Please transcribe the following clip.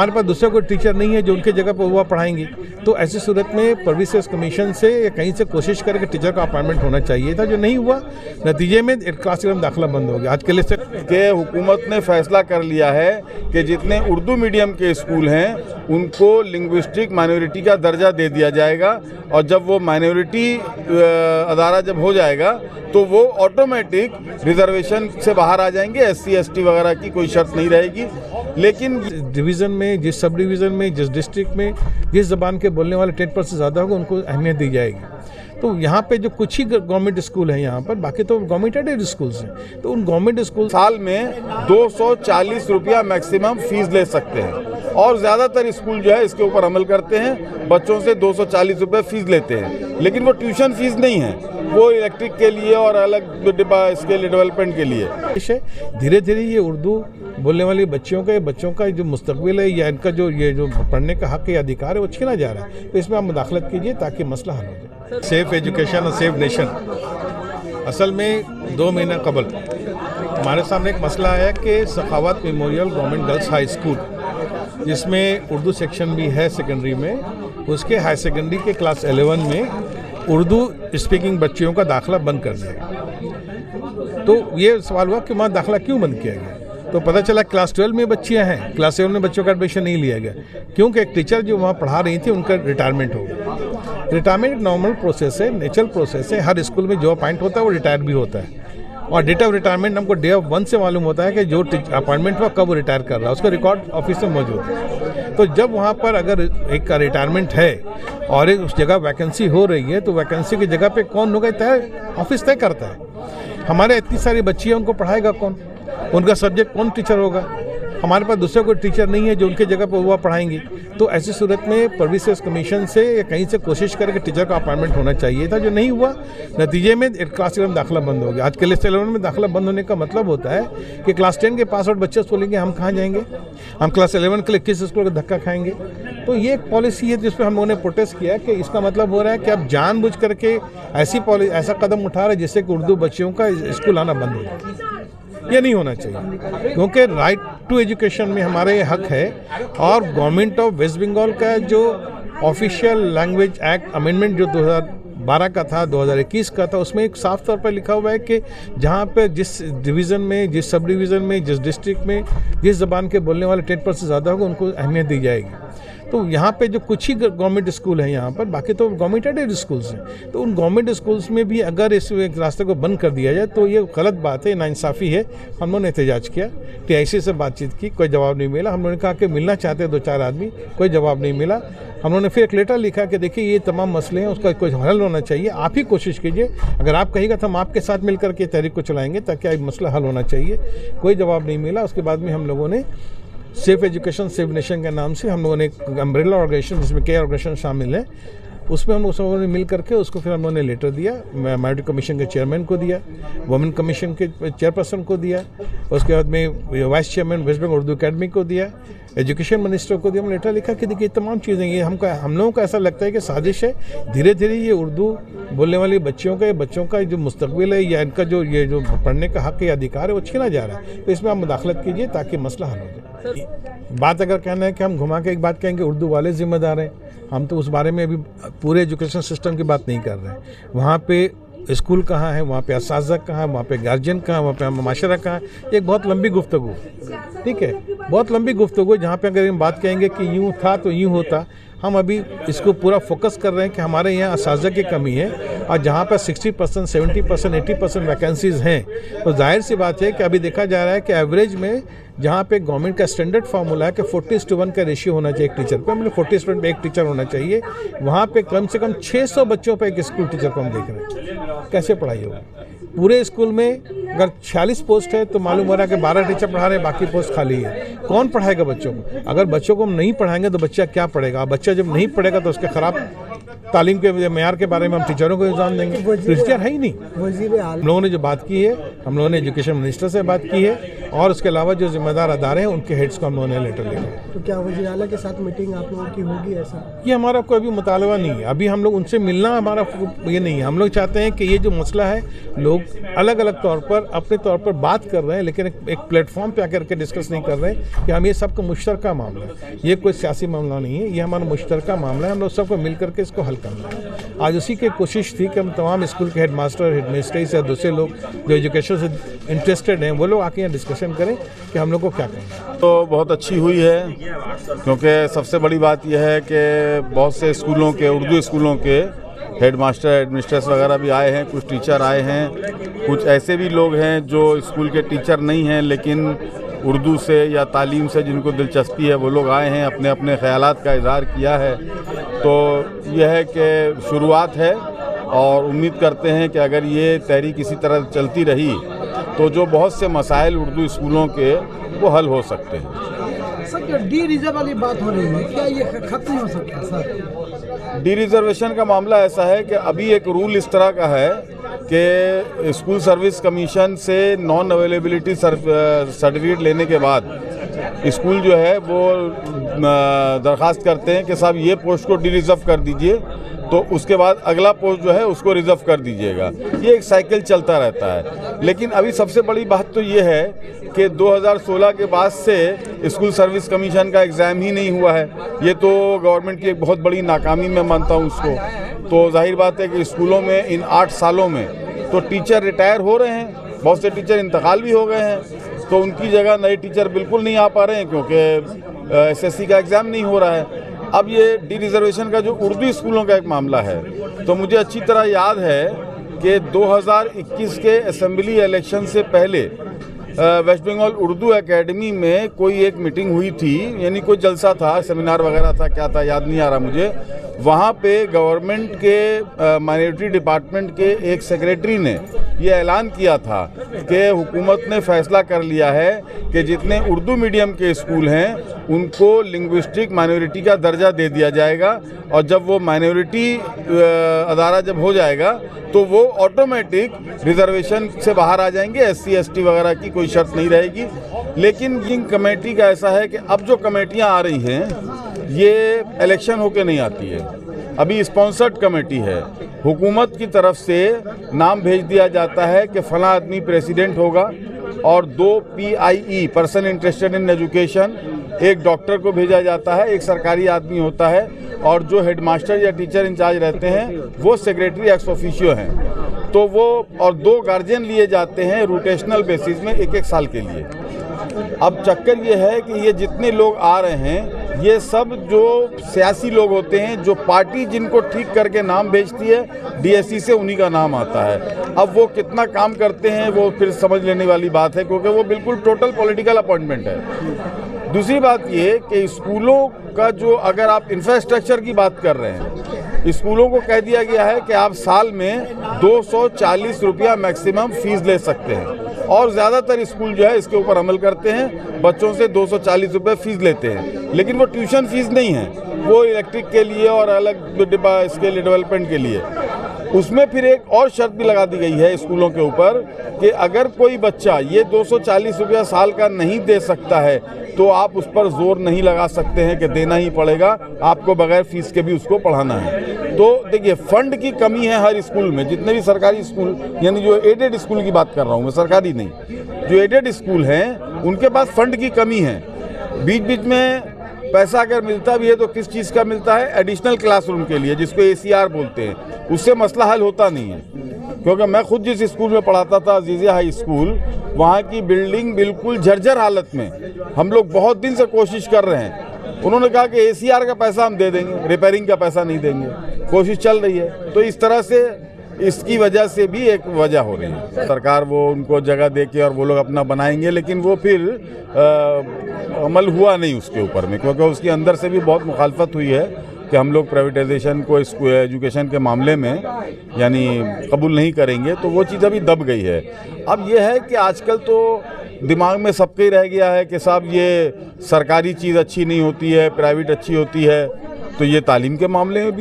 हमारे पास दूसरा कोई टीचर नहीं है जो उनके जगह पर वो पढ़ाएंगी, तो ऐसी सूरत में सर्विसेज कमीशन से या कहीं से कोशिश करके टीचर का अपॉइंटमेंट होना चाहिए था, जो नहीं हुआ। नतीजे में क्लास में दाखिला बंद हो गया। आज के लिए के हुकूमत ने फैसला कर लिया है कि जितने उर्दू मीडियम के स्कूल हैं उनको लिंग्विस्टिक माइनॉरिटी का दर्जा दे दिया जाएगा, और जब वो माइनॉरिटी अदारा जब हो जाएगा तो वो ऑटोमेटिक रिजर्वेशन से बाहर आ जाएंगे। SC ST वगैरह की कोई शर्त नहीं रहेगी। लेकिन डिवीज़न में, जिस सब डिवीज़न में, जिस डिस्ट्रिक्ट में जिस ज़बान के बोलने वाले 10% से ज़्यादा होगा उनको अहमियत दी जाएगी। तो यहाँ पे जो कुछ ही गवर्नमेंट स्कूल हैं यहाँ पर, बाकी तो गवर्नमेंट एडेड स्कूल्स हैं, तो उन गवर्नमेंट स्कूल साल में 240 रुपया मैक्सिमम फीस ले सकते हैं, और ज़्यादातर स्कूल जो है इसके ऊपर अमल करते हैं। बच्चों से 240 रुपये फीस लेते हैं, लेकिन वो ट्यूशन फीस नहीं है, वो इलेक्ट्रिक के लिए और अलग डिब्बा इसके लिए डेवलपमेंट के लिए। धीरे धीरे ये उर्दू बोलने वाली बच्चों का जो मुस्तकबिल है या इनका जो पढ़ने का हक या अधिकार है वो छीना जा रहा है। तो इसमें आप मुदाखलत कीजिए ताकि मसला हल हो जाए। सेफ एजुकेशन और सेफ नेशन, असल में 2 महीना कबल हमारे सामने एक मसला आया कि Sakhawat memorial government girls high school, जिसमें उर्दू सेक्शन भी है सेकेंडरी में, उसके हाई सेकेंडरी के क्लास 11 में उर्दू स्पीकिंग बच्चियों का दाखिला बंद कर दिया। तो ये सवाल हुआ कि वहाँ दाखिला क्यों बंद किया गया। तो पता चला क्लास 12 में बच्चियाँ हैं, क्लास 7 में बच्चों का एडमिशन नहीं लिया गया, क्योंकि एक टीचर जो वहाँ पढ़ा रही थी उनका रिटायरमेंट हो गया। रिटायरमेंट एक नॉर्मल प्रोसेस है, नेचुरल प्रोसेस है। हर स्कूल में जो अपॉइंट होता है वो रिटायर भी होता है, और डेट ऑफ रिटायरमेंट हमको डे ऑफ 1 से मालूम होता है कि जो अपॉइंटमेंट हुआ कब वो रिटायर कर रहा है, उसका रिकॉर्ड ऑफिस में मौजूद है। तो जब वहाँ पर अगर एक का रिटायरमेंट है और उस जगह वैकेंसी हो रही है, तो वैकेंसी की जगह पे कौन होगा तय ऑफिस तय करता है। हमारे इतनी सारी बच्चियाँ, उनको पढ़ाएगा कौन, उनका सब्जेक्ट कौन टीचर होगा। हमारे पास दूसरा कोई टीचर नहीं है जो उनके जगह पर वो पढ़ाएंगी। तो ऐसी सूरत में सर्विसेज कमीशन से या कहीं से कोशिश करके टीचर का अपॉइंटमेंट होना चाहिए था, जो नहीं हुआ। नतीजे में क्लास 11 दाखिला बंद हो गया। आज के लिए 11 में दाखिला बंद होने का मतलब होता है कि क्लास 10 के पास आउट बच्चे बोलेंगे हम कहाँ जाएंगे, हम क्लास 11 के लिए किस स्कूल का धक्का खाएंगे। तो ये एक पॉलिसी है जिस पर हम लोगों ने प्रोटेस्ट किया कि इसका मतलब हो रहा है कि आप जानबूझ करके ऐसा कदम उठा रहे जिससे कि उर्दू बच्चियों का स्कूल आना बंद हो जाए। ये नहीं होना चाहिए, क्योंकि राइट टू एजुकेशन में हमारे हक है। और गवर्नमेंट ऑफ वेस्ट बंगाल का जो ऑफिशियल लैंग्वेज एक्ट अमेंडमेंट जो 2012 का था, 2021 का था, उसमें एक साफ तौर पर लिखा हुआ है कि जहाँ पे जिस डिवीज़न में, जिस सब डिवीज़न में, जिस डिस्ट्रिक्ट में जिस ज़बान के बोलने वाले 10% से ज़्यादा होगा उनको अहमियत दी जाएगी। तो यहाँ पे जो कुछ ही गवर्नमेंट स्कूल हैं यहाँ पर, बाकी तो गवर्नमेंट एडेड स्कूल्स हैं। तो उन गवर्नमेंट स्कूल्स में भी अगर इस रास्ते को बंद कर दिया जाए तो ये गलत बात है, नाइंसाफ़ी है। हम लोगों ने एहतजाज किया, TIC से बातचीत की, कोई जवाब नहीं मिला। हम लोगों ने कहा कि मिलना चाहते हैं 2-4 आदमी, कोई जवाब नहीं मिला। हम लोगों ने फिर एक लेटर लिखा कि देखिए ये तमाम मसले हैं, उसका कोई हल होना चाहिए। आप ही कोशिश कीजिए, अगर आप कहिएगा तो हम आपके साथ मिल करके तहरीक को चलाएँगे ताकि मसला हल होना चाहिए। कोई जवाब नहीं मिला। उसके बाद में हम लोगों ने सेफ एजुकेशन सेफ नेशन के नाम से हम लोगों ने एक अम्ब्रेला ऑर्गेनाइजेशन, जिसमें कई ऑर्गेनाइजेशन शामिल हैं, उसमें हम लोगों ने मिल करके उसको फिर हम लोगों ने लेटर दिया, माइनॉरिटी कमीशन के चेयरमैन को दिया, वुमेन कमीशन के चेयरपर्सन को दिया, उसके बाद में vice chairman West Bengal Urdu academy को दिया, एजुकेशन मिनिस्टर को दिया। हम लेटर लिखा कि देखिए तमाम चीज़ें ये हम लोगों को ऐसा लगता है कि साजिश है। धीरे धीरे ये उर्दू बोलने वाली बच्चों का जो मुस्तकबिल है या इनका जो पढ़ने का हक या अधिकार है वो छीना जा रहा है। तो इसमें आप मुदाखलत कीजिए ताकि मसला हल हो जाए। बात अगर कहना है कि हम घुमा के एक बात कहेंगे उर्दू वाले जिम्मेदार हैं, हम तो उस बारे में अभी पूरे एजुकेशन सिस्टम की बात नहीं कर रहे हैं। वहाँ पे स्कूल कहाँ है, वहाँ पे असातिज़ा कहाँ है, वहाँ पे गार्जियन कहाँ है, वहाँ पे माशरा कहाँ है, एक बहुत लंबी गुफ्तगू, ठीक है, बहुत लंबी गुफ्तगू। जहाँ पे अगर हम बात कहेंगे कि यूँ था तो यूँ होता, हम अभी इसको पूरा फोकस कर रहे हैं कि हमारे यहाँ असातिज़ा की कमी है, और जहाँ पर 60%, 70%, 80% वैकेंसीज़ हैं, तो जाहिर सी बात है कि अभी देखा जा रहा है कि एवरेज में जहाँ पे गवर्नमेंट का स्टैंडर्ड फार्मूला है कि 40:1 का रेशियो होना चाहिए एक टीचर पे, मतलब 40 स्टूडेंट पे एक टीचर होना चाहिए, वहाँ पे कम से कम 600 बच्चों पे एक स्कूल टीचर को हम देख रहे हैं। कैसे पढ़ाई होगी पूरे स्कूल में? अगर 46 पोस्ट है तो मालूम हो रहा है कि 12 टीचर पढ़ा रहे हैं, बाकी पोस्ट खाली है। कौन पढ़ाएगा बच्चों को? अगर बच्चों को हम नहीं पढ़ाएंगे तो बच्चा क्या पढ़ेगा? बच्चा जब नहीं पढ़ेगा तो उसके ख़राब तालीम के मेयार के बारे में हम टीचरों को इल्ज़ाम देंगे? टीचर है ही नहीं। हम लोगों ने जो बात की है, हम लोगों ने एजुकेशन मिनिस्टर से बात की है, और उसके अलावा जो जिम्मेदार अदारे हैं उनके हेड्स को हम लोगों ने लेटर लिखा है। तो क्या वज़ीर आला के साथ मीटिंग आप लोगों की होगी ऐसा? ये हमारा कोई अभी मुतालबा नहीं है, अभी हम लोग उनसे मिलना हमारा ये नहीं है। हम लोग चाहते हैं कि ये जो मसला है लोग अलग अलग तौर पर अपने तौर पर बात कर रहे हैं, लेकिन एक प्लेटफॉर्म पे आकर के डिस्कस नहीं कर रहे हैं कि हम ये सबका मुश्तरका मामला है, ये कोई सियासी मामला नहीं है, ये हमारा मुश्तरका मामला है, हम लोग सबको मिल करके इसको हल करना है। आज उसी की कोशिश थी कि हम तमाम स्कूल के हेड मास्टर, हेड मिस्ट्रेस या दूसरे लोग जो एजुकेशन से इंटरेस्टेड हैं वो लोग आके यहाँ डिस्कशन करें कि हम लोग को क्या करना है। तो बहुत अच्छी हुई है, क्योंकि सबसे बड़ी बात यह है कि बहुत से स्कूलों के, उर्दू स्कूलों के हेड मास्टर, हेड मिस्ट्रेस वगैरह भी आए हैं, कुछ टीचर आए हैं, कुछ ऐसे भी लोग हैं जो स्कूल के टीचर नहीं हैं लेकिन उर्दू से या तालीम से जिनको दिलचस्पी है वो लोग आए हैं, अपने अपने ख्यालात का इजहार किया है। तो यह है कि शुरुआत है और उम्मीद करते हैं कि अगर ये तहरीक इसी तरह चलती रही तो जो बहुत से मसाइल उर्दू स्कूलों के वो हल हो सकते हैं। सर, जो डी रिजर्व वाली बात हो रही है, क्या ये खत्म हो सकता है सर? डी रिजर्वेशन का मामला ऐसा है कि अभी एक रूल इस तरह का है कि स्कूल सर्विस कमीशन से नॉन अवेलेबिलिटी सर्टिफिकेट लेने के बाद स्कूल जो है वो दरख्वास्त करते हैं कि साहब ये पोस्ट को डी रिजर्व कर दीजिए, तो उसके बाद अगला पोस्ट जो है उसको रिजर्व कर दीजिएगा। ये एक साइकिल चलता रहता है। लेकिन अभी सबसे बड़ी बात तो ये है कि 2016 के बाद से स्कूल सर्विस कमीशन का एग्ज़ाम ही नहीं हुआ है। ये तो गवर्नमेंट की एक बहुत बड़ी नाकामी मैं मानता हूँ उसको। तो जाहिर बात है कि स्कूलों में इन 8 सालों में तो टीचर रिटायर हो रहे हैं, बहुत से टीचर इंतकाल भी हो गए हैं, तो उनकी जगह नए टीचर बिल्कुल नहीं आ पा रहे हैं क्योंकि SSC का एग्ज़ाम नहीं हो रहा है। अब ये डी रिजर्वेशन का जो उर्दू स्कूलों का एक मामला है, तो मुझे अच्छी तरह याद है कि 2021 के असेंबली इलेक्शन से पहले वेस्ट बंगाल उर्दू एकेडमी में कोई एक मीटिंग हुई थी, यानी कोई जलसा था, सेमिनार वगैरह था, क्या था याद नहीं आ रहा मुझे। वहाँ पे गवर्नमेंट के माइनॉरिटी डिपार्टमेंट के एक सेक्रेटरी ने ये ऐलान किया था कि हुकूमत ने फैसला कर लिया है कि जितने उर्दू मीडियम के स्कूल हैं उनको लिंग्विस्टिक माइनॉरिटी का दर्जा दे दिया जाएगा, और जब वो माइनॉरिटी अदारा जब हो जाएगा तो वो ऑटोमेटिक रिजर्वेशन से बाहर आ जाएंगे, SC ST वगैरह की कोई शर्त नहीं रहेगी। लेकिन जिन कमेटी का ऐसा है कि अब जो कमेटियां आ रही हैं ये इलेक्शन होके नहीं आती है, अभी स्पॉन्सर्ड कमेटी है। हुकूमत की तरफ से नाम भेज दिया जाता है कि फला आदमी प्रेसिडेंट होगा और 2 PIE person interested in education, एक डॉक्टर को भेजा जाता है, एक सरकारी आदमी होता है, और जो हेडमास्टर या टीचर इंचार्ज रहते हैं वो सेक्रेटरी एक्स ऑफिशियो हैं। तो वो और 2 गार्जियन लिए जाते हैं रोटेशनल बेसिस में 1-1 साल के लिए। अब चक्कर ये है कि ये जितने लोग आ रहे हैं ये सब जो सियासी लोग होते हैं, जो पार्टी जिनको ठीक करके नाम भेजती है DSC से उन्हीं का नाम आता है। अब वो कितना काम करते हैं वो फिर समझ लेने वाली बात है, क्योंकि वो बिल्कुल टोटल पॉलिटिकल अपॉइंटमेंट है। दूसरी बात ये कि स्कूलों का जो, अगर आप इंफ्रास्ट्रक्चर की बात कर रहे हैं, स्कूलों को कह दिया गया है कि आप साल में 240 रुपया मैक्सिमम फीस ले सकते हैं, और ज़्यादातर स्कूल जो है इसके ऊपर अमल करते हैं, बच्चों से 240 रुपये फ़ीस लेते हैं। लेकिन वो ट्यूशन फ़ीस नहीं है, वो इलेक्ट्रिक के लिए और अलग डिब्बा इसके लिए डेवलपमेंट के लिए। उसमें फिर एक और शर्त भी लगा दी गई है स्कूलों के ऊपर कि अगर कोई बच्चा ये 240 रुपया साल का नहीं दे सकता है तो आप उस पर जोर नहीं लगा सकते हैं कि देना ही पड़ेगा, आपको बगैर फीस के भी उसको पढ़ाना है। तो देखिए, फंड की कमी है हर स्कूल में, जितने भी सरकारी स्कूल, यानी जो एडेड स्कूल की बात कर रहा हूँ मैं, सरकारी नहीं, जो एडेड स्कूल हैं उनके पास फंड की कमी है। बीच बीच में पैसा अगर मिलता भी है तो किस चीज़ का मिलता है, एडिशनल क्लासरूम के लिए, जिसको ACR बोलते हैं, उससे मसला हल होता नहीं है। क्योंकि मैं खुद जिस स्कूल में पढ़ाता था, अजीज़िया हाई स्कूल, वहाँ की बिल्डिंग बिल्कुल जर्जर हालत में, हम लोग बहुत दिन से कोशिश कर रहे हैं। उन्होंने कहा कि ACR का पैसा हम दे देंगे, रिपेयरिंग का पैसा नहीं देंगे, कोशिश चल रही है। तो इस तरह से इसकी वजह से भी एक वजह हो रही है। सरकार वो उनको जगह दे के और वो लोग अपना बनाएंगे, लेकिन वो फिर अमल हुआ नहीं उसके ऊपर में, क्योंकि उसके अंदर से भी बहुत मुखालफत हुई है कि हम लोग प्राइवेटाइजेशन को एजुकेशन के मामले में यानी कबूल नहीं करेंगे, तो वो चीज़ अभी दब गई है। अब ये है कि आजकल तो दिमाग में सबके ही रह गया है कि साहब ये सरकारी चीज़ अच्छी नहीं होती है, प्राइवेट अच्छी होती है, तो ये तालीम के मामले में भी